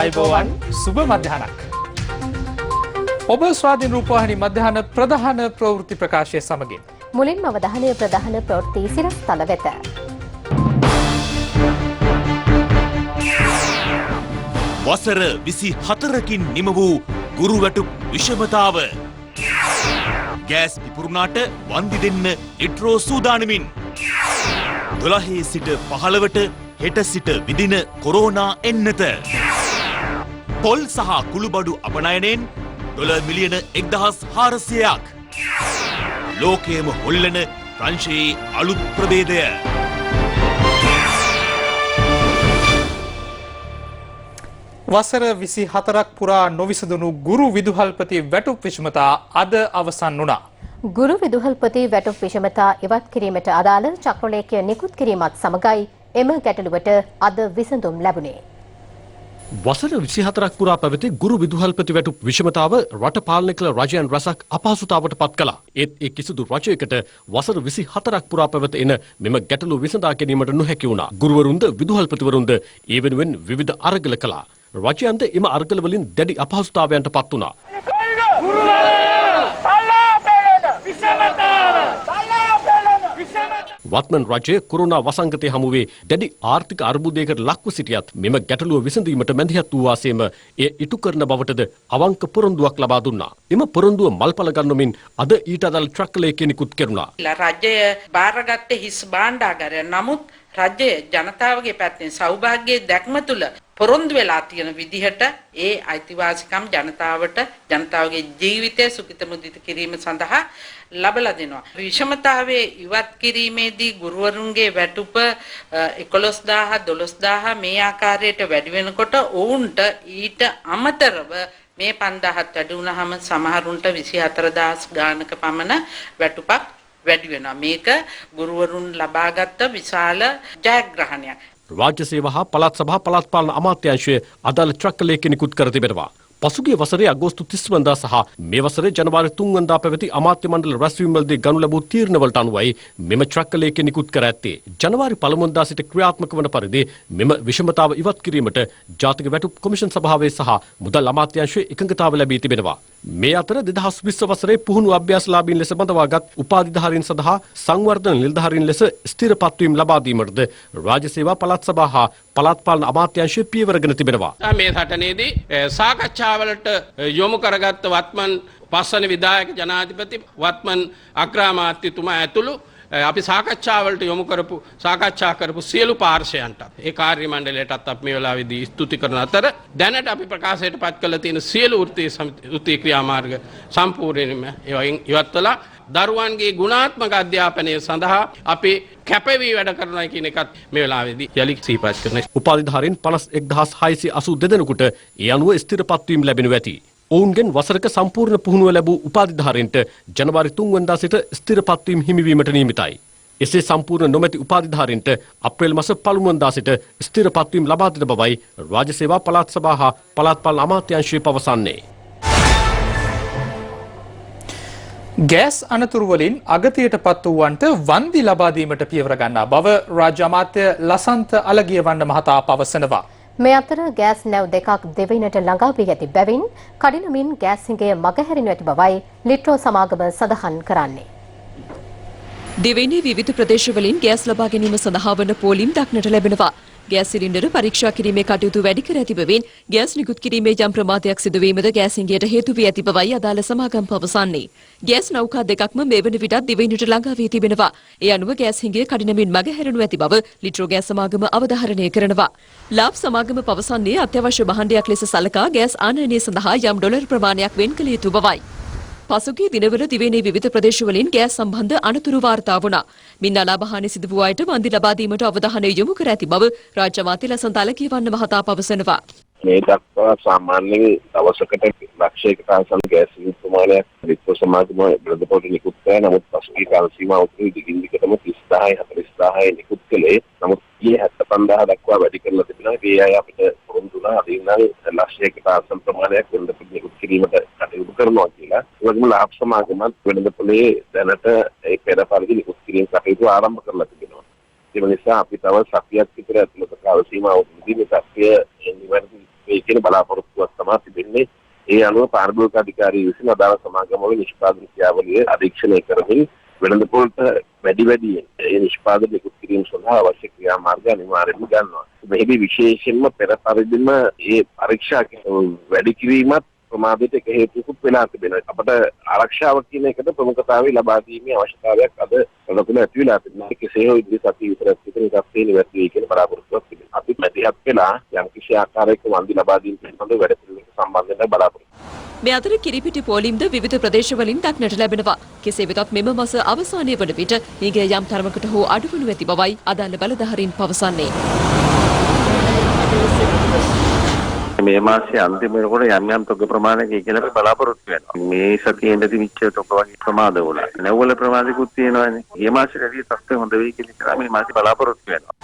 ආයුබෝවන් සුබ මධ්‍යහනක්. ඔබ ස්වාධීන රූපවාහිනී මධ්‍යහන ප්‍රධාන ප්‍රවෘත්ති ප්‍රකාශය සමගින් මුලින්ම අවධානය ප්‍රධාන ප්‍රවෘත්ති සිරස්තල වෙත. වසර 24කින් නිම වූ ගුරුවැටුප් විෂමතාව. ගෑස් පිපුරුණාට වන්දි දෙන්න ලිට්‍රෝ සූදානමින්. 12 සිට 15ට හෙට සිට විදින කොරෝනා එන්නත. පොල් සහ කුළුබඩු අපනයනයෙන් ඩොලර් මිලියන 1400ක්. ලෝකයේම හොල්ලන ප්‍රංශයේ අලුත් ප්‍රභේදය. වසර 24ක් පුරා නොවිසඳුණු ගුරු විදුහල්පති වැටුප් විෂමතා අද අවසන් වුණා. ගුරු විදුහල්පති වැටුප් විෂමතා ඉවත් කිරීමට අදාළ චක්‍රලේඛය නිකුත් කිරීමත් සමගයි එම ගැටලුවට අද විසඳුම් ලැබුණේ. වසර 24ක් පුරා පැවති ගුරු විදුහල්පති වැටුප් විෂමතාව රට පාලනය කළ රජයන් රැසක් අපහසුතාවට පත් කළා. ඒත් ඒ කිසිදු රජයකට වසර 24ක් පුරා පැවත එන මෙම ගැටලුව විසඳා ගැනීමට නොහැකි වුණා. ගුරුවරුන්ද විදුහල්පතිවරුන්ද ඒ වෙනුවෙන් විවිධ අරගල කළා. රජයන්ද එම අරගල වලින් දැඩි අපහසුතාවයන්ට පත් වුණා. වත්මන් රජය කොරෝනා වසංගතය හමුවේ දැඩි ආර්ථික අර්බුදයකට ලක්ව සිටියත් මෙම ගැටලුව විසඳීමට මැදිහත් වූ වාසේම එය ඉටු කරන බවටද අවංක පොරොන්දුවක් ලබා දුන්නා. එම පොරොන්දුව මල්පල ගන්නමින් අද ඊට අදාළ ට්‍රක්ලේඛය නිකුත් කෙරුණා. රජය බාරගත්තේ හිස් භාණ්ඩාගාරය. නමුත් රජය ජනතාවගේ පැත්තෙන් සෞභාග්‍යයේ දැක්ම තුල පොරොන්දු වෙලා තියෙන විදිහට ඒ අයිතිවාසිකම් ජනතාවගේ ජීවිතය සුඛිත මුදිත කිරීම සඳහා ලබලා දෙනවා. විෂමතාවයේ ඉවත් කිරීමේදී ගුරුවරුන්ගේ වැටුප 11000 12000 මේ ආකාරයට වැඩි වෙනකොට ඔවුන්ට ඊට අමතරව මේ 5000ත් වැඩි වුණාම සමහරුන්ට 24000 ගානක පමණ වැටුපක් වැඩි වෙනවා. මේක ගුරුවරුන් ලබාගත් විශාල ජයග්‍රහණයක්. රාජ්‍ය සේවා හා පළාත් සභා පළාත් පාලන අමාත්‍යාංශය අදාළ ට්‍රක්ලේඛය නිකුත් කර තිබෙනවා. පසුගිය වසරේ අගෝස්තු 30 වනදා සහ මේ වසරේ ජනවාරි 3 වනදා පැවති අමාත්‍ය මණ්ඩල රැස්වීම්වලදී ගනු ලැබූ තීරණවලට අනුවයි මෙම ට්‍රක්ලේඛය නිකුත් කර ඇත්තේ. ජනවාරි 1 වනදා සිට ක්‍රියාත්මක වන පරිදි මෙම විෂමතාව ඉවත් කිරීමට ජාතික වැටුප් කොමිෂන් සභාවේ සහ මුදල් අමාත්‍යාංශයේ එකඟතාව ලැබී තිබෙනවා. මේ අතර 2020 වසරේ පුහුණු අභ්‍යාසලාභීන් ලෙස බඳවාගත් උපාධිධාරීන් සඳහා සංවර්ධන නිලධාරීන් ලෙස ස්ථිර පත්වීම් ලබා දීමටද රාජ්‍ය සේවා පළාත් සභා හා පළාත් පාලන අමාත්‍යාංශය පියවරගෙන තිබෙනවා. මේ සටනේදී සාකච්ඡාවලට යොමු කරගත්ත වත්මන් පස්වන විධායක ජනාධිපති වත්මන් අග්‍රාමාත්‍යතුමා ඇතුළු අපි සාකච්ඡා කරපු සියලු පාර්ශවයන්ට ඒ කාර්ය මණ්ඩලයටත් අපි මේ වෙලාවේදී ස්තුති කරන අතර දැනට අපි ප්‍රකාශයට පත් කළ තියෙන සියලු වෘත්තීය ක්‍රියාමාර්ග සම්පූර්ණයෙන්ම ඉවත් කළා. දරුවන්ගේ ගුණාත්මක අධ්‍යාපනය සඳහා අපි කැපවී වැඩ කරනවා කියන එකත් මේ වෙලාවේදී යලි සිහිපත් කරනවා. උපාධිධාරීන් 51682 දෙනෙකුට ඒ අනුව ස්ථිර පත්වීම් ලැබෙනු ඇති. ඔවුන්ගෙන් වසරක සම්පූර්ණ පුහුණුව ලැබූ උපාධිධාරීන්ට ජනවාරි 3 වනදා සිට ස්ථිර පත්වීම් හිමිවීමට නියමිතයි. එසේ සම්පූර්ණ නොමැති උපාධිධාරීන්ට අප්‍රේල් මාස 1 වනදා සිට ස්ථිර පත්වීම් ලබා දෙන බවයි රාජ්‍ය සේවා පළාත් සභා හා පළාත් පාලන අමාත්‍යාංශය පවසන්නේ. ගෑස් අනතුරු වලින් අගතියට පත් වූවන්ට වන්දි ලබා දීමට පියවර ගන්නා බව රාජ්‍ය අමාත්‍ය ලසන්ත අලගියවන්න මහතා පවසනවා. මේ අතර ගෑස් නැව් දෙකක් දෙවයිනට ළඟා වී ඇති බැවින් කඩිනමින් ගෑස් හිඟය මගහැරෙනු ඇති බවයි ලිට්‍රෝ සමාගම සඳහන් කරන්නේ. දෙවයිනේ විවිධ ප්‍රදේශවලින් ගෑස් ලබා ගැනීම සඳහා වන පෝලිම් දක්නට ලැබෙනවා. ගෑස් සිලින්ඩර පරීක්ෂා කිරීමේ කටයුතු වැඩි කර ඇති බැවින් ගෑස් නිකුත් කිරීමේ යම් ප්‍රමාදයක් සිදුවීමද ගෑස් හිඟයට හේතු වී ඇති බවයි අදාළ සමාගම් පවසන්නේ. ගෑස් නෞකා දෙකක්ම මේ වන විටත් දෙවයිනට ළඟා වී තිබෙනවා. ඒ අනුව ගෑස් හිඟය කඩිනමින් මගහැරෙනු ඇති බව ලිට්‍රෝ ගෑස් සමාගම අවධාරණය කරනවා. ලාබ් සමාගම පවසන්නේ අත්‍යවශ්‍ය භාණ්ඩයක් ලෙස සලකා ගෑස් ආනයනය සඳහා යම් ඩොලර් ප්‍රමාණයක් වෙන් කළ යුතු බවයි. පසුගිය දිනවල දිවයිනේ විවිධ ප්‍රදේශවලින් ගෑස් සම්බන්ධ අනතුරු වාර්තා වුණා. මින් අලාභ සිදු වූ අයට වන්දි ලබා දීමට අවධානය යොමු කර ඇති බව රාජ්‍ය අමාත්‍ය ලසන්ත අලගියවන්න මහතා පවසනවා. මේ දක්වා සාමාන්‍යයෙන් දවසකට ලක්ෂයකට ආසන්න ගෑස් ප්‍රමාණයක් ලිට්‍රෝ සමාගම බෙදපොළ නිකුත් කරා. නමුත් පසුගිය කාල සීමාව තුළ දිගින් දිගටම 30000 40000 නිකුත් කළේ. නමුත් ඊයේ 75000 දක්වා වැඩි කරලා තිබෙනවා. ඒ අය අපිට පොරොන්දු වුණා අද ඉඳන් ලක්ෂයකට ආසන්න ප්‍රමාණයක් වෙළඳපොළ නිකුත් කිරීමට කටයුතු කරනවා කියලා. ඒ වගේම ලාභ සමාගමත් වෙළඳපොළේ දැනට ඒ පෙර පරිදි නිකුත් කිරීම කටයුතු ආරම්භ කරලා තිබෙනවා. ඒ නිසා අපි තව සතියක් විතර ඇතුළත කාල සීමාවකදී මේ තත්ත්වය නිවැරදි වෙයි කියන බලාපොරොත්තුවක් තමයි තිබෙන්නේ. ඒ අනුව පාරිභෝගික අධිකාරිය විසින් අදාළ සමාගම්වල නිෂ්පාදන ක්‍රියාවලිය අධීක්ෂණය කරමින් වෙළඳපොළට වැඩියෙන් ඒ නිෂ්පාදන නිකුත් කිරීම සඳහා අවශ්‍ය ක්‍රියාමාර්ග අනිවාර්යයෙන්ම ගන්නවා. මෙහිදී විශේෂයෙන්ම පෙර පරිදිම ඒ පරීක්ෂා වැඩි කිරීමත් ප්‍රමාදයට එක හේතුකුත් වෙලා තිබෙනවා. අපට ආරක්ෂාව කියන එකට ප්‍රමුඛතාවය ලබා දීමේ අවශ්‍යතාවයක් අද රටතුල ඇති වෙලා තිබෙනවා. කෙසේ හෝ ඉදිරි සතිය විතරක් විතර ඉස්සෙල්ලා නිවැරදි වෙයි කියන බලාපොරොත්තුවක් තිබෙනවා. අපි මැදිහත් වෙලා යම් කිසි ආකාරයක වන්දි ලබා දීම පිළිබඳව වැඩ පිළිවෙලකට සම්බන්ධ වෙන්න බලාපොරොත්තු. මේ අතර කිරිපිටි පෝලිම්ද විවිධ ප්‍රදේශවලින් දක්නට ලැබෙනවා. කෙසේ වෙතත් මෙම මාස අවසානයේ වන විට ඊගේ යම් තරමකට හෝ අඩුවනු ඇති බවයි අදාළ බලධාරීන් පවසන්නේ. මේ මාසේ අන්තිම වෙනකොට යම් තොග ප්‍රමාණයක් ඒ කියලා අපි බලාපොරොත්තු වෙනවා. මේ සතියේ ඉඳි තොග වගේ ප්‍රමාද වුණා. නැවවල ප්‍රමාදිකුත් තියෙනවානේ. මේ මාසේදී තත්ත්වය හොඳ වෙයි කියලා මේ මාසේ බලාපොරොත්තු වෙනවා.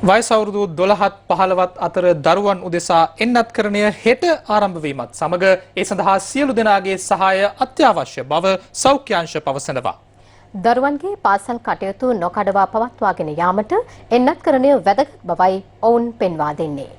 වයස අවුරුදු 12ත් 15ත් අතර දරුවන් උදෙසා එන්නත්කරණය හෙට ආරම්භ වීමත් සමග ඒ සඳහා සියලු දෙනාගේ සහාය අත්‍යවශ්‍ය බව සෞඛ්‍ය අංශ පවසනවා. දරුවන්ගේ පාසල් කටයුතු නොකඩවා පවත්වාගෙන යාමට එන්නත්කරණය වැදගත් බවයි ඔවුන් පෙන්වා දෙන්නේ.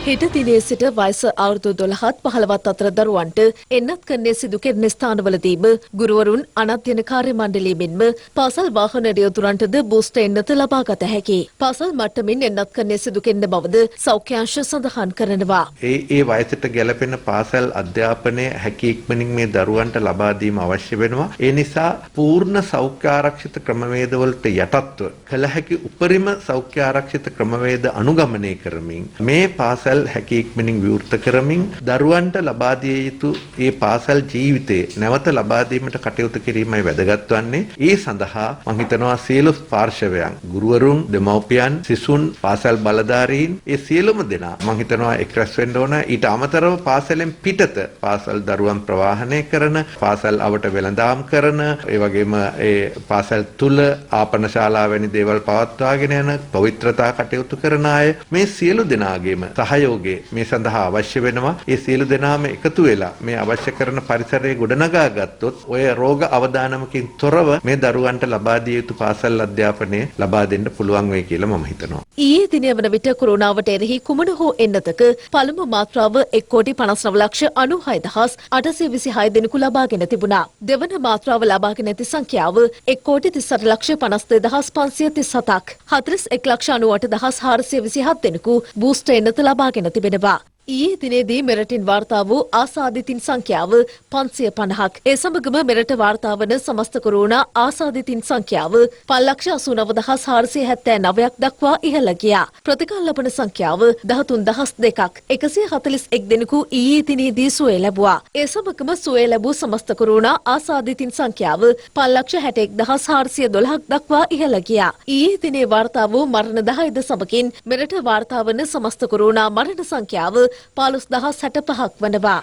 හෙට දිනේ සිට වයස අවුරුදු 12ත් 15ත් අතර දරුවන්ට එන්නත්කරණය සිදු කෙරෙන ස්ථානවලදීම ගුරුවරුන් අනධ්‍යයන කාර්ය මණ්ඩලය මෙන්ම පාසල් වාහන නියෝතුරන්ටද බූස්ටර් එන්නත ලබා ගත හැකියි. පාසල් මට්ටමින් එන්නත්කරණය සිදු කෙරෙන බවද සෞඛ්‍ය අංශ සඳහන් කරනවා. ඒ වයසට ගැලපෙන පාසල් අධ්‍යාපනය හැකි ඉක්මනින් මේ දරුවන්ට ලබා දීම අවශ්‍ය වෙනවා. ඒ නිසා පූර්ණ සෞඛ්‍ය ආරක්ෂිත ක්‍රමවේදවලට යටත්ව කළ හැකි උපරිම සෞඛ්‍ය ආරක්ෂිත ක්‍රමවේද අනුගමනය කරමින් මේ පාසල් හැකි ඉක්මනින් විවෘත කරමින් දරුවන්ට ලබා දිය යුතු ඒ පාසල් ජීවිතේ නැවත ලබා දීමට කටයුතු කිරීමයි වැදගත් වන්නේ. ඒ සඳහා මම හිතනවා සියලු පාර්ශවයන් ගුරුවරුන්, දෙමව්පියන්, සිසුන්, පාසල් බලධාරීන් ඒ සියලුම දෙනා මම හිතනවා එක්රැස් වෙන්න ඕන. ඊට අමතරව පාසලෙන් පිටත පාසල් දරුවන් ප්‍රවාහනය කරන, පාසල් අවට වෙළඳාම් කරන, ඒ වගේම ඒ පාසල් තුල ආපන ශාලා වැනි දේවල් පවත්වාගෙන යන පවිත්‍රතා කටයුතු කරන අය මේ සියලු දෙනාගේම සහයෝගය මේ සඳහා අවශ්‍ය වෙනවා. ඒ සියලු දෙනාම එකතු වෙලා මේ අවශ්‍ය කරන පරිසරය ගොඩනගා ගත්තොත් ඔය රෝග අවදානමකින් තොරව මේ දරුවන්ට ලබා දිය යුතු පාසල් අධ්‍යාපනය ලබා දෙන්න පුළුවන් වෙයි කියලා මම හිතනවා. ඊයේ දිනය වන විට කොරෝනාවට එරෙහි කුමන හෝ එන්නතක පළමු මාත්‍රාව 1,59,96,826 දෙනෙකු ලබාගෙන තිබුණා. දෙවන මාත්‍රාව ලබාගෙන ඇති සංඛ්‍යාව 1,38,537,537ක්. 41,98,427 දෙනෙකු බූස්ටර් එන්නත ලබාගෙන තිබෙනවා. ඊයේ දිනේදී මෙරටින් වාර්තා වූ ආසාදිතින් සංඛ්‍යාව 550ක්. ඒ සමගම මෙරට වාර්තා වන සමස්ත කොරෝනා ආසාදිතින් සංඛ්‍යාව 5,89,479ක් දක්වා ඉහළ ගියා. ප්‍රතිකාර ලබන සංඛ්‍යාව 13,002ක්. 141 දෙනෙකු ඊයේ දිනේදී සුවය ලැබුවා. ඒ සමගම සුවය ලැබූ සමස්ත කොරෝනා ආසාදිතින් සංඛ්‍යාව 5,61,412ක් දක්වා ඉහළ ගියා. ඊයේ දිනේ වාර්තා වූ මරණ 10ද සමගින් මෙරට වාර්තා වන සමස්ත කොරෝනා මරණ සංඛ්‍යාව 15,065ක් වනවා.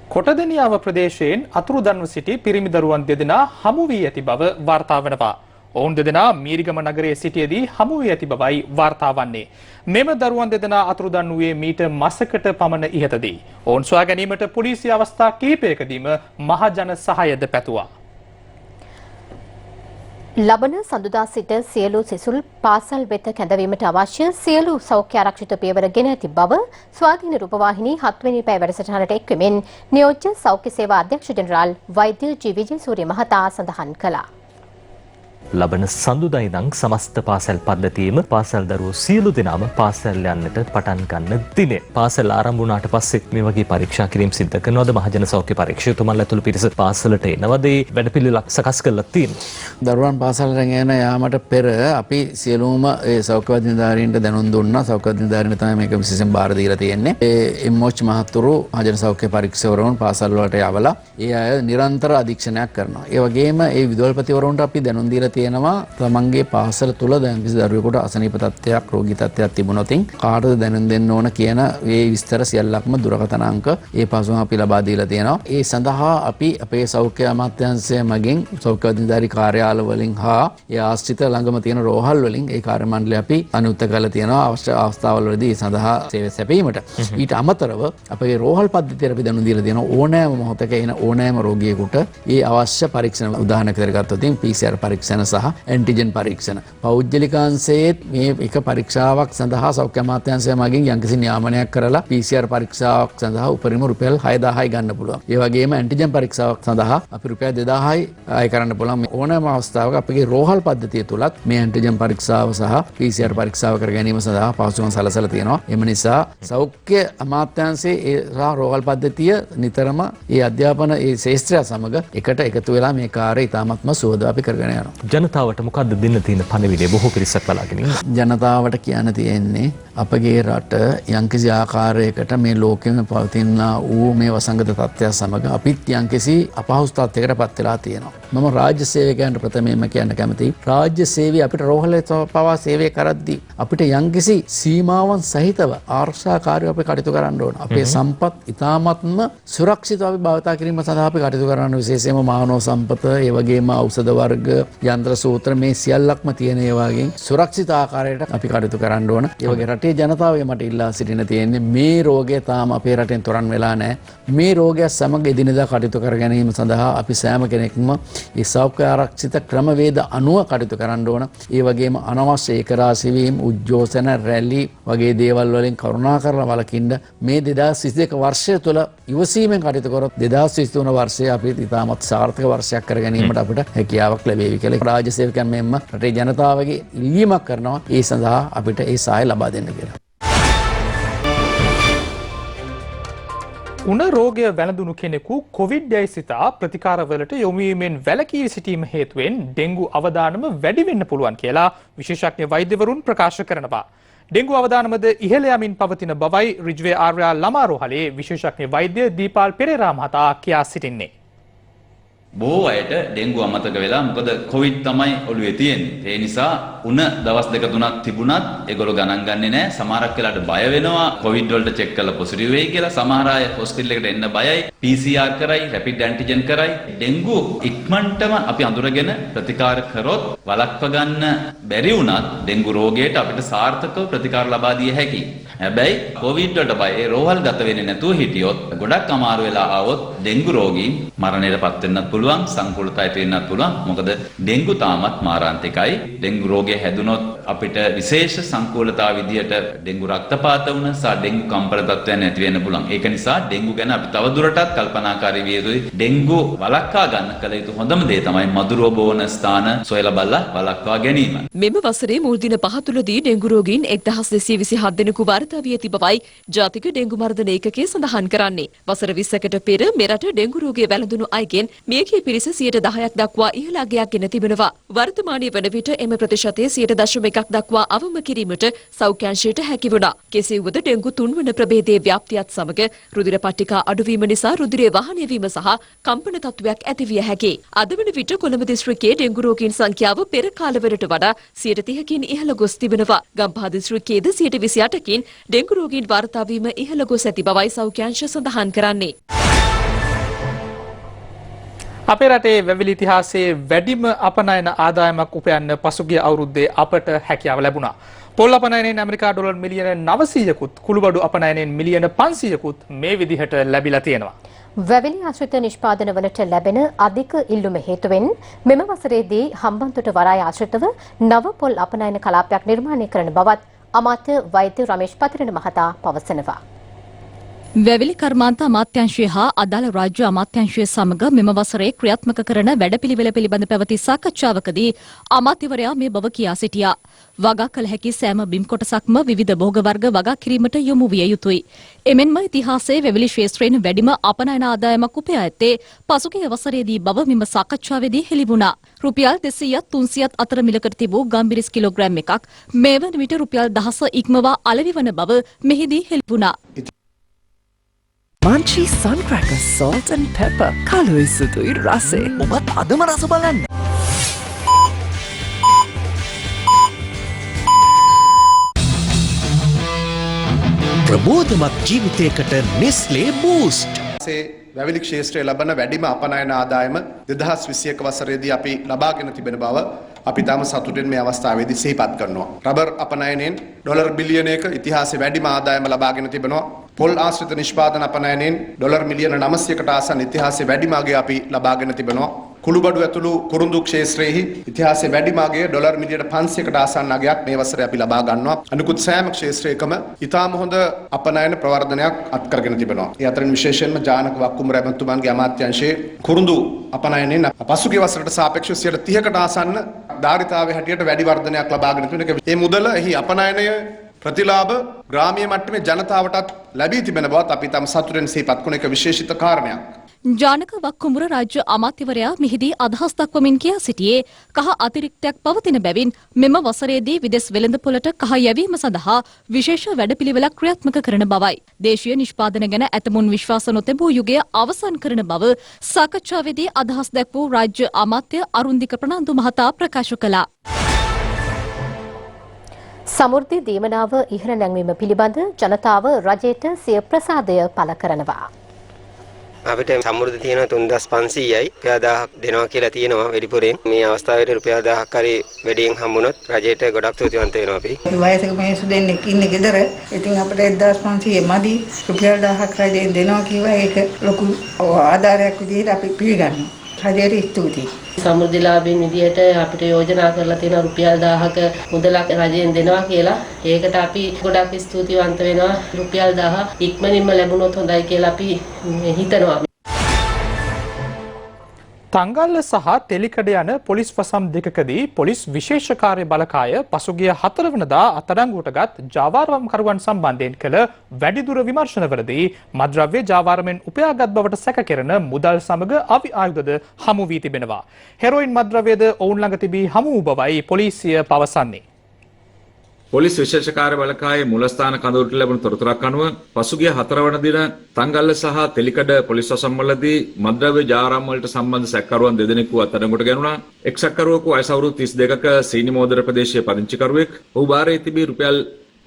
කොටදෙනියාව ප්‍රදේශයෙන් අතුරුදන්ව සිටි පිරිමි දරුවන් දෙදෙනා හමු වී ඇති බව වාර්තා වෙනවා. ඔවුන් දෙදෙනා මීරිගම නගරයේ සිටියේදී හමු වී ඇති බවයි වාර්තා වන්නේ. මෙම දරුවන් දෙදෙනා අතුරුදන් වූයේ මීට මාසකට පමණ ඉහතදී. ඔවුන් සොයා ගැනීමට පොලිසිය අවස්ථා කිහිපයකදීම මහජන සහායද පැතුවා. ලබන සඳුදා සිට සියලු සිසුල් පාසල් වෙත කැඳවීමට අවශ්‍ය සියලු සෞඛ්‍ය ආරක්ෂිත පියවර ගෙන ඇති බව ස්වාධීන රූපවාහිනී 7 වෙනි පැය වැඩසටහනට එක්වෙමින් නියෝජ්‍ය සෞඛ්‍ය සේවා අධ්‍යක්ෂ ජෙනරාල් වෛද්‍ය ජී විජේසූරිය මහතා සඳහන් කළා. ලබන සඳුදා ඉඳන් සමස්ත පාසල් පද්ධතියේම පාසල් දරුවෝ සියලු දෙනාම පාසල් යන්නට පටන් ගන්න දිනේ. පාසල් ආරම්භ වුණාට පස්සේ මේ වගේ පරීක්ෂා කිරීම සිදු කරනවද? මහජන සෞඛ්‍ය පරීක්ෂකතුමන්ලා ඇතුළු පිරිස පාසලට එනවද? වැඩපිළිවෙලක් සකස් කරලා තියෙනවා. දරුවන් පාසලට ගෙන යාමට පෙර අපි සියලුම ඒ සෞඛ්‍ය අධිකාරීන්ට දැනුම් දුන්නා. සෞඛ්‍ය අධිකාරීන් තමයි මේක විශේෂයෙන් බාර දීලා තියෙන්නේ. ඒ එම්එච් මහතුරු මහජන සෞඛ්‍ය පරීක්ෂකවරුන් පාසල් වලට යවලා ඒ අය නිරන්තර අධීක්ෂණයක් කරනවා. ඒ වගේම ඒ විදුහල්පතිවරුන්ට අපි දැනුම් දීලා තියෙනවා තමන්ගේ පාසල තුල දැන් කිසි දරුවෙකුට අසනීප තත්ත්වයක් රෝගී තත්ත්වයක් තිබුණොත් කාටද දැනුම් දෙන්න ඕන කියන මේ විස්තර සියල්ලක්ම දුරකථන අංක ඒ පසුම අපි ලබා දීලා තියෙනවා. ඒ සඳහා අපි අපේ සෞඛ්‍ය අමාත්‍යාංශය මගින් සෞඛ්‍ය අධිකාරී කාර්යාල වලින් හා ඒ ආශ්‍රිත ළඟම තියෙන රෝහල් වලින් ඒ කාර්ය මණ්ඩලය අපි අනුත් කරලා තියෙනවා අවශ්‍ය අවස්ථාවලදී ඒ සඳහා සේවය සැපීමට. ඊට අමතරව අපේ රෝහල් පද්ධතියට අපි දැනුම් දීලා තියෙනවා ඕනෑම මොහොතක එන ඕනෑම රෝගියෙකුට ඒ අවශ්‍ය පරීක්ෂණ උදාහරණයක් කරගත්තොත් PCR පරීක්ෂණ සහ ඇන්ටිජන් පරීක්ෂණ. පෞද්ගලිකාංශයේ මේ එක පරීක්ෂාවක් සඳහා සෞඛ්‍ය අමාත්‍යාංශය මගින් යම්කිසි නියාමනයක් කරලා PCR පරීක්ෂාවක් සඳහා උපරිම රුපියල් 6000යි ගන්න පුළුවන්. ඒ වගේම ඇන්ටිජන් පරීක්ෂාවක් සඳහා අපි රුපියල් 2000යි අය කරන්න පුළුවන්. ඕනෑම අවස්ථාවක අපගේ රෝහල් පද්ධතිය තුලත් මේ ඇන්ටිජන් පරීක්ෂාව සහ PCR පරීක්ෂාව කර ගැනීම සඳහා පහසුකම් සලසලා තියෙනවා. එම නිසා සෞඛ්‍ය අමාත්‍යාංශයේ ඒ සහ රෝහල් පද්ධතිය නිතරම ඒ අධ්‍යාපන ඒ ශාස්ත්‍රය සමග එකට එකතු වෙලා මේ කාර්යය ඉතාමත්ම සුවද අපි කරගෙන යනවා. ජනතාවට මොකද්ද දෙන්න තියෙන පණිවිඩය බොහෝ පිරිසක් බලාගෙන ඉන්නවා. ජනතාවට කියන්න තියෙන්නේ අපගේ රට යම්කිසි ආකාරයකට මේ ලෝකෙම පවතින වූ මේ වසංගත තත්ත්වය සමග අපිත් යම්කිසි අපහසුතාවයකට පත් වෙලා තියෙනවා. මම රාජ්‍ය සේවකයන්ට ප්‍රථමයෙන්ම කියන්න කැමතියි. රාජ්‍ය සේවය අපිට රෝහලේ පවා සේවය කරද්දී අපිට යම්කිසි සීමාවන් සහිතව ආරක්ෂාකාරීව අපි කටයුතු කරන්න ඕන. අපේ සම්පත් ඉතාමත්ම සුරක්ෂිතව අපි භාවිතා කිරීම සඳහා අපි කටයුතු කරන්න විශේෂයෙන්ම මානව සම්පත ඒ වගේම ඖෂධ වර්ග යන්ත්‍ර සූත්‍ර මේ සියල්ලක්ම තියෙන ඒ වගේ සුරක්ෂිත ආකාරයට අපි කටයුතු කරන්න ඕන. ඒ වගේ රටේ ජනතාවගේ මට ඉල්ලා සිටින තියෙන්නේ මේ රෝගය තාම අපේ රටෙන් තොරන් වෙලා නැහැ. මේ රෝගය සමග එදිනෙදා කටයුතු කර ගැනීම සඳහා අපි සෑම කෙනෙක්ම ඒ සෞඛ්‍ය ආරක්ෂිත ක්‍රමවේද අනුව කටයුතු කරන්න ඕන. ඒ වගේම අනවශ්‍ය ඒකරාශී වීම, උද්ඝෝෂණ, රැලි වගේ දේවල් වලින් කරුණාකරලා වළකින්න මේ 2022 වර්ෂය තුළ ඉවසීමෙන් කටයුතු කරොත් 2023 වර්ෂයේ අපි ඉතාමත් සාර්ථක වර්ෂයක් කර ගැනීමට අපිට හැකියාවක් ලැබේවි කියලා රාජ්‍ය සේවකයන් මෙන්ම රටේ ජනතාවගේ ඉල්ලීමක් කරනවා. ඒ සඳහා අපිට ඒ සහාය ලබා දෙන්න කියලා. උණ රෝගය වැළඳුණු කෙනෙකු කොවිඩ්-19 සිතා ප්‍රතිකාරවලට යොමු වීමෙන් වැළකී සිටීම හේතුවෙන් ඩෙන්ගු අවදානම වැඩි වෙන්න පුළුවන් කියලා විශේෂඥ වෛද්‍යවරුන් ප්‍රකාශ කරනවා. ඩෙන්ගු අවදානමද ඉහළ යමින් පවතින බවයි රිජ්වේ ආර්යා ළමා රෝහලේ විශේෂඥ වෛද්‍ය දීපාල් පෙරේරා මහතා කියා සිටින්නේ. බොහෝ අයට ඩෙන්ගු අමතක වෙලා මොකද කොවිඩ් තමයි ඔළුවේ තියෙන්නේ. ඒ නිසා උණ දවස් දෙක තුනක් තිබුණත් ඒගොල්ලෝ ගණන් ගන්නේ නැහැ. සමහරක් වෙලාවට බය වෙනවා කොවිඩ් වලට චෙක් කරලා පොසිටිව් වෙයි කියලා. සමහර අය හොස්පිටල් එකට එන්න බයයි. PCR කරයි, රැපිඩ් ඇන්ටිජන් කරයි. ඩෙන්ගු ඉක්මනටම අපි අඳුරගෙන ප්‍රතිකාර කරොත් වළක්ව ගන්න බැරි වුණත් ඩෙන්ගු රෝගයට අපිට සාර්ථකව ප්‍රතිකාර ලබා දිය හැකියි. හැබැයි කොවිඩ් වලට බය රෝහල් ගත වෙන්නේ නැතුව හිටියොත් ගොඩක් අමාරු වෙලා ආවොත් ඩෙන්ගු රෝගීන් මරණයටපත් වෙන්නත් පුළුවන්, සංකූලතාවයට වෙන්නත් පුළුවන්. මොකද ඩෙන්ගු තාමත් මාරාන්තිකයි. ඩෙන්ගු රෝගය හැදුනොත් අපිට විශේෂ සංකූලතාව විදියට ඩෙන්ගු රක්තපාත වුණ සහ ඩෙන්ගු කම්පන තත්ත්වයන් ඇති වෙන්න පුළුවන්. ඒක නිසා ඩෙන්ගු ගැන අපි තවදුරටත් කල්පනාකාරී විය යුතුයි. ඩෙන්ගු වළක්වා ගන්න කල යුතු හොඳම දේ තමයි මදුරුව බෝන ස්ථාන සොයලා බලලා වළක්වා ගැනීම. මෙම වසරේ මුල් දින 5 තුලදී ඩෙන්ගු රෝගීන් 1227 දෙනෙකු වාර්තා වී ඇති බවයි ජාතික ඩෙන්ගු මර්ධන ඒකකය සඳහන් කරන්නේ. වසර 20කට පෙර මෙරට ඩෙන්ගු රෝගය වැළඳුණු අයගෙන් මියගිය පිරිස 10% දක්වා ඉහළ අගයක් ගෙන තිබෙනවා. වර්තමානයේ වන විට එම ප්‍රතිශතය 0.1 දක්වා අවම කිරීමට සෞඛ්‍යාංශයට හැකි වුණා. කෙසේ වුවද ඩෙන්ගු තුන්වන ප්‍රභේදයේ ව්‍යාප්තියත් සමග රුධිර පට්ටිකා අඩුවීම නිසා රුධිරය වහනය වීම සහ කම්පන තත්ත්වයක් ඇතිවිය හැකියි. අද වන විට කොළඹ දිස්ත්‍රික්කයේ ඩෙන්ගු රෝගීන් සංඛ්‍යාව පෙර කාලවලට වඩා 30%කින් ඉහළ ගොස් තිබෙනවා. ගම්පහ දිස්ත්‍රික්කයේද 28%කින් ඩෙන්ගු රෝගීන් වාර්තා වීම ඉහළ ගොස් ඇති බවයි සෞඛ්‍යාංශ සඳහන් කරන්නේ. අපේ රටේ වැවිලි ඉතිහාසයේ වැඩිම අපනයන ආදායමක් උපයන්න පසුගිය අවුරුද්දේ අපට හැකියාව ලැබුණා. පොල් අපනයනෙන් ඇමරිකා ඩොලර් මිලියන 900කුත් කුළුබඩු අපනයනෙන් මිලියන 500කුත් මේ විදිහට ලැබිලා තියෙනවා. වැවිලි ආශ්‍රිත නිෂ්පාදනවලට ලැබෙන අධික ඉල්ලුම හේතුවෙන් මෙම වසරේදී හම්බන්තොට වරාය ආශ්‍රිතව නව පොල් අපනයන කලාපයක් නිර්මාණය කරන බවත් අමාත්‍ය වෛද්‍ය රමේෂ් පතිරණ මහතා පවසනවා. වැවිලි කර්මාන්ත අමාත්‍යංශය හා අදාළ රාජ්‍ය අමාත්‍යංශය සමග මෙම වසරේ ක්‍රියාත්මක කරන වැඩපිළිවෙල පිළිබඳ පැවති සාකච්ඡාවකදී අමාත්‍යවරයා මේ බව කියා සිටියා. වගා කළ හැකි සෑම බිම් කොටසක්ම විවිධ භෝග වර්ග වගා කිරීමට යොමු විය යුතුයි. එමෙන්ම ඉතිහාසයේ වැවිලි ශේත්‍රයෙන් වැඩිම අපනයන ආදායමක් උපයා ඇත්තේ පසුගිය වසරේදී බව මෙම සාකච්ඡාවේදී හෙළි වුණා. රුපියල් 200ත් 300ත් අතර මිලකට තිබූ ගම්බිරිස් කිලෝග්‍රෑම් එකක් මේ වන විට රුපියල් 10 ඉක්මවා අලෙවි වන බව මෙහිදී හෙළි වුණා. Munchie Sun Crackers Salt and Pepper කලුයි සුදුයි රසේ ඔබත් අදම රස බලන්න. ප්‍රබෝධමත් ජීවිතයකට නෙස්ලේ බූස්ට්. වැවිලි ක්ෂේත්‍රයේ ලබන වැඩිම අපනයන ආදායම 2021 වසරේදී අපි ලබාගෙන තිබෙන බව අපි තාම සතුටින් මේ අවස්ථාවේදී සිහිපත් කරනවා. රබර් අපනයනෙන් ඩොලර් බිලියනයක ඉතිහාසයේ වැඩිම ආදායම ලබාගෙන තිබෙනවා. පොල් ආශ්‍රිත නිෂ්පාදන අපනයනෙන් ඩොලර් මිලියන 900කට ආසන්න ඉතිහාසයේ වැඩිම අගය අපි ලබාගෙන තිබෙනවා. කුළුබඩු ඇතුළු කුරුඳු ක්ෂේත්‍රයේ ඉතිහාසයේ වැඩිම අගය ඩොලර් මිලියන 500කට ආසන්න අගයක් මේ වසරේ අපි ලබා ගන්නවා. අනිකුත් සෑම ක්ෂේත්‍රයකම ඉතාම හොඳ අපනයන ප්‍රවර්ධනයක් අත්කරගෙන තිබෙනවා. ඒ අතරින් විශේෂයෙන්ම ජානක වක්කුම රැමතුමන්ගේ අමාත්‍යාංශයේ කුරුඳු අපනයනෙන් පසුගිය වසරට සාපේක්ෂව 30කට ආසන්න ධාරිතාවයේ හැටියට වැඩි වර්ධනයක් ලබාගෙන තිබෙනවා. මේ මුදල එහි අපනයනය ප්‍රතිලාභ ග්‍රාමීය මට්ටමේ ජනතාවටත් ලැබී තිබෙන බවත් අපි තම සතුටෙන් සිහිපත් කරන එක විශේෂිත කාරණයක්. ජානක වක්කුඹුර රාජ්‍ය අමාත්‍යවරයා මෙහිදී අදහස් දක්වමින් කියා සිටියේ කහ අතිරික්තයක් පවතින බැවින් මෙම වසරේදී විදෙස් වෙළඳපොළට කහ යැවීම සඳහා විශේෂ වැඩපිළිවෙලක් ක්‍රියාත්මක කරන බවයි. දේශීය නිෂ්පාදන ගැන ඇතමුන් විශ්වාස නොතැබූ යුගය අවසන් කරන බව සාකච්ඡාවේදී අදහස් දැක්වූ රාජ්‍ය අමාත්‍ය අරුන්දික ප්‍රනාන්දු මහතා ප්‍රකාශ කළා. සමෘද්ධි දීමනාව ඉහළ නැංවීම පිළිබඳ ජනතාව රජයට සිය ප්‍රසාදය පළ කරනවා. අපිට සමෘද්ධි තියෙන 3500යි රුපියල් 1000ක් දෙනවා කියලා තියෙනවා වැඩිපුරෙන්. මේ අවස්ථාවේ රුපියල් 1000ක් හරි වැඩියෙන් හම්බුනොත් රජයට ගොඩක් ස්තුතිවන්ත වෙනවා අපි. වයසක මිනිස්සු දෙන්නෙක් ඉන්නේ ගෙදර. ඉතින් අපිට 1500 මදි රුපියල් 1000ක් රජයෙන් දෙනවා කිව්වා ඒක ලොකු ආධාරයක් විදිහට අපි පිළිගන්නවා. රජයට ස්තුතියි. සමෘද්ධිලාභීන් විදියට අපිට යෝජනා කරලා තියෙන රුපියල් 1000ක මුදලක් රජයෙන් දෙනවා කියලා. ඒකට අපි ගොඩක් ස්තුතිවන්ත වෙනවා. රුපියල් 1000 ඉක්මනින්ම ලැබුණොත් හොඳයි කියලා අපි හිතනවා. තංගල්ල සහ තෙලිකඩ යන පොලිස් වසම් දෙකකදී පොලිස් විශේෂ කාර්ය බලකාය පසුගිය 4 වෙනිදා අත්අඩංගුවටගත් ජාවාරම්කරුවන් සම්බන්ධයෙන් කළ වැඩිදුර විමර්ශනවලදී මද්‍රව්‍ය ජාවාරමෙන් උපයාගත් බවට සැක කෙරෙන මුදල් සමග අවි ආයුධද හමු වී තිබෙනවා. හෙරොයින් මද්‍රව්‍යද ඔවුන් ළඟ තිබී හමු වූ බවයි පොලිසිය පවසන්නේ. පොලිස් විශේෂ කාර්ය බලකායේ මූලස්ථාන කඳවුරට ලැබුණු තොරතුරක් අනුව පසුගිය 4 වන දින තංගල්ල සහ තෙලිකඩ පොලිස් වසම්වලදී මද්‍රව්‍ය ජාවාරම් වලට සම්බන්ධ සැකකරුවන් දෙදෙනෙකු අත්අඩංගුවට ගැනුණා. එක් සැකකරුවෙකු වයස අවුරුදු 32ක සීනිමෝදර ප්‍රදේශයේ පදිංචිකරුවෙක්. ඔහු භාරයේ තිබී රුපියල්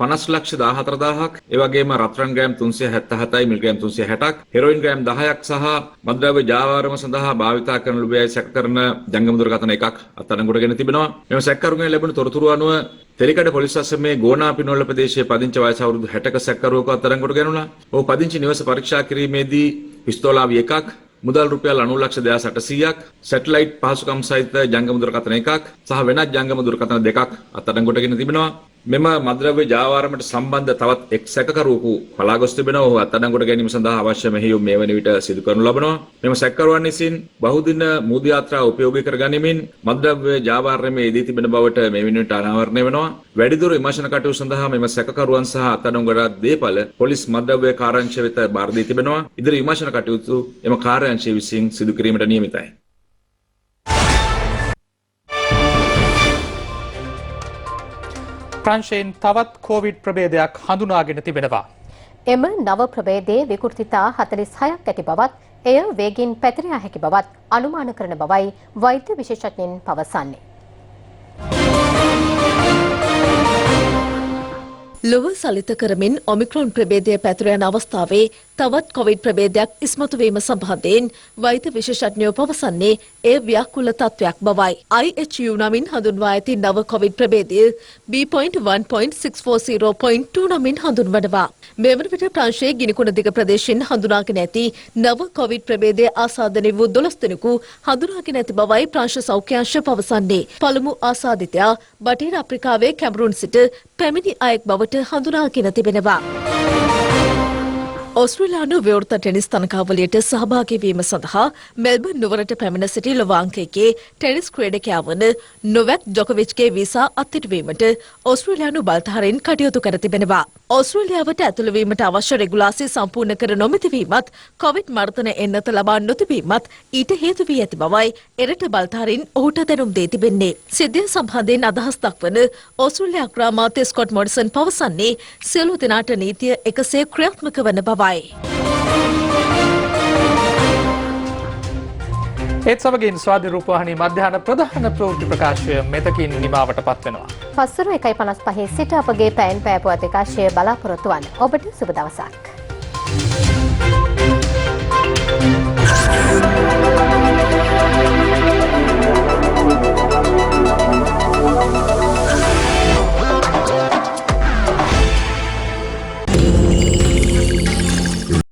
50,14,000ක්, ඒ වගේම රත්රන් ග්‍රෑම් 377යි, මිලිග්‍රෑම් 360ක්, හෙරොයින් ග්‍රෑම් 10ක් සහ මද්‍රව්‍ය ජාවාරම සඳහා භාවිතා කරන ලුබයයි සැක කරන ජංගම දුරකථන එකක් අත්අඩංගුවටගෙන තිබෙනවා. මෙම සැකකරුගෙන් ලැබුණු තොරතුරු අනුව තෙලිකඩ පොලිස් අසමේ ගෝනාපිනොල්ල ප්‍රදේශයේ පදිංචි වයස අවුරුදු 60ක සැකකරුවෙකු අත්අඩංගුවට ගැනුණා. ඔහු පදිංචි නිවස පරීක්ෂා කිරීමේදී පිස්තෝලාවි එකක්, මුදල් රුපියල් 90,28,000ක්, සැටලයිට් පහසුකම් සහිත ජංගම දුරකථන එකක් සහ වෙනත් ජංගම දුරකථන දෙකක් අත්අඩංගුවටගෙන තිබෙනවා. මෙම මද්‍රව්‍ය ජාවාරමට සම්බන්ධ තවත් එක් සැකකරුවෙකු පලා ගොස් තිබෙනවා. ඔහු අත්අඩංගුවට ගැනීම සඳහා අවශ්‍ය මෙහෙයුම් මේ වන විට සිදු කරනු ලබනවා. මෙම සැකකරුවන් විසින් බහුදින මුදු යාත්‍රා උපයෝගී කර ගනිමින් මද්‍රව්‍ය ජාවාරමේ යෙදී තිබෙන බවට මේ වන විට අනාවරණය වෙනවා. වැඩිදුර විමර්ශන කටයුතු සඳහා මෙම සැකකරුවන් සහ අත්අඩංගුවට දේපල පොලිස් මද්‍රව්‍ය කාර්යාංශය වෙත බාර දී තිබෙනවා. ඉදිරි විමර්ශන කටයුතු එම කාර්යාංශය විසින් සිදු කිරීමට නියමිතයි. ප්‍රංශයෙන් තවත් කොවිඩ් ප්‍රභේදයක් හඳුනාගෙන තිබෙනවා. එම නව ප්‍රභේදයේ විකෘතිතා 46ක් ඇති බවත් එය වේගින් පැතිර යා හැකි බවත් අනුමාන කරන බවයි වෛද්‍ය විශේෂඥයින් පවසන්නේ. ලොව සලිත කරමින් ඔමික්‍රොන් ප්‍රභේදය පැතුර යන අවස්ථාවේ තවත් කොවිඩ් ප්‍රභේදයක් ඉස්මතු වීම සම්බන්ධයෙන් වෛද්‍ය විශේෂඥයෝ පවසන්නේ එය ව්‍යාකූල තත්වයක් බවයි. IHU නමින් හඳුන්වා ඇති නව කොවිඩ් ප්‍රභේදය B.1.640.2 නමින් හඳුන්වනවා. මෙවන විට ප්‍රංශයේ ගිනිකුණ දිග ප්‍රදේශයෙන් හඳුනාගෙන ඇති නව කොවිඩ් ප්‍රභේදය ආසාදනය වූ 12 දෙනෙකු හඳුනාගෙන ඇති බවයි ප්‍රංශ සෞඛ්‍යාංශය පවසන්නේ. පළමු ආසාදිතයා බටහිර අප්‍රිකාවේ කැමරුන් සිට පැමිණි අයෙක් බවට හඳුනාගෙන තිබෙනවා. ඔස්ට්‍රේලියානු විවෘත ටෙනිස් තරගාවලියට සහභාගී වීම සඳහා මෙල්බර්න් නුවරට පැමිණ සිටි ලෝවාංකයේ ටෙනිස් ක්‍රීඩකයා වන නොවැක් ජොකොවිච්ගේ වීසා අත්හිටුවීමට ඔස්ට්‍රේලියානු බලධාරීන් කටයුතු කර තිබෙනවා. ඔස්ට්‍රේලියාවට ඇතුළු වීමට අවශ්‍ය රෙගුලාසිය සම්පූර්ණ කර නොමැතිවීමත් කොවිඩ් මර්ධන එන්නත ලබා නොතිබීමත් ඊට හේතු වී ඇති බවයි එරට බලධාරීන් ඔහුට දැනුම් දී තිබෙන්නේ. සිද්ධිය සම්බන්ධයෙන් අදහස් දක්වන ඔස්ට්‍රේලියා අග්‍රාමාත්‍ය ස්කොට් මොරිසන් පවසන්නේ සියලු දෙනාට නීතිය එකසේ ක්‍රියාත්මක වන බවයි. ඒත් සමගින් ස්වාධීන රූපවාහිනී මධ්‍යහන ප්‍රධාන ප්‍රවෘත්ති ප්‍රකාශය මෙතකින් නිමාවට පත් වෙනවා. පස්වරු 1:55 සිට අපගේ පැයෙන් පෑපුවත් එකාශය බලාපොරොත්තු වන්න. ඔබට සුබ දවසක්.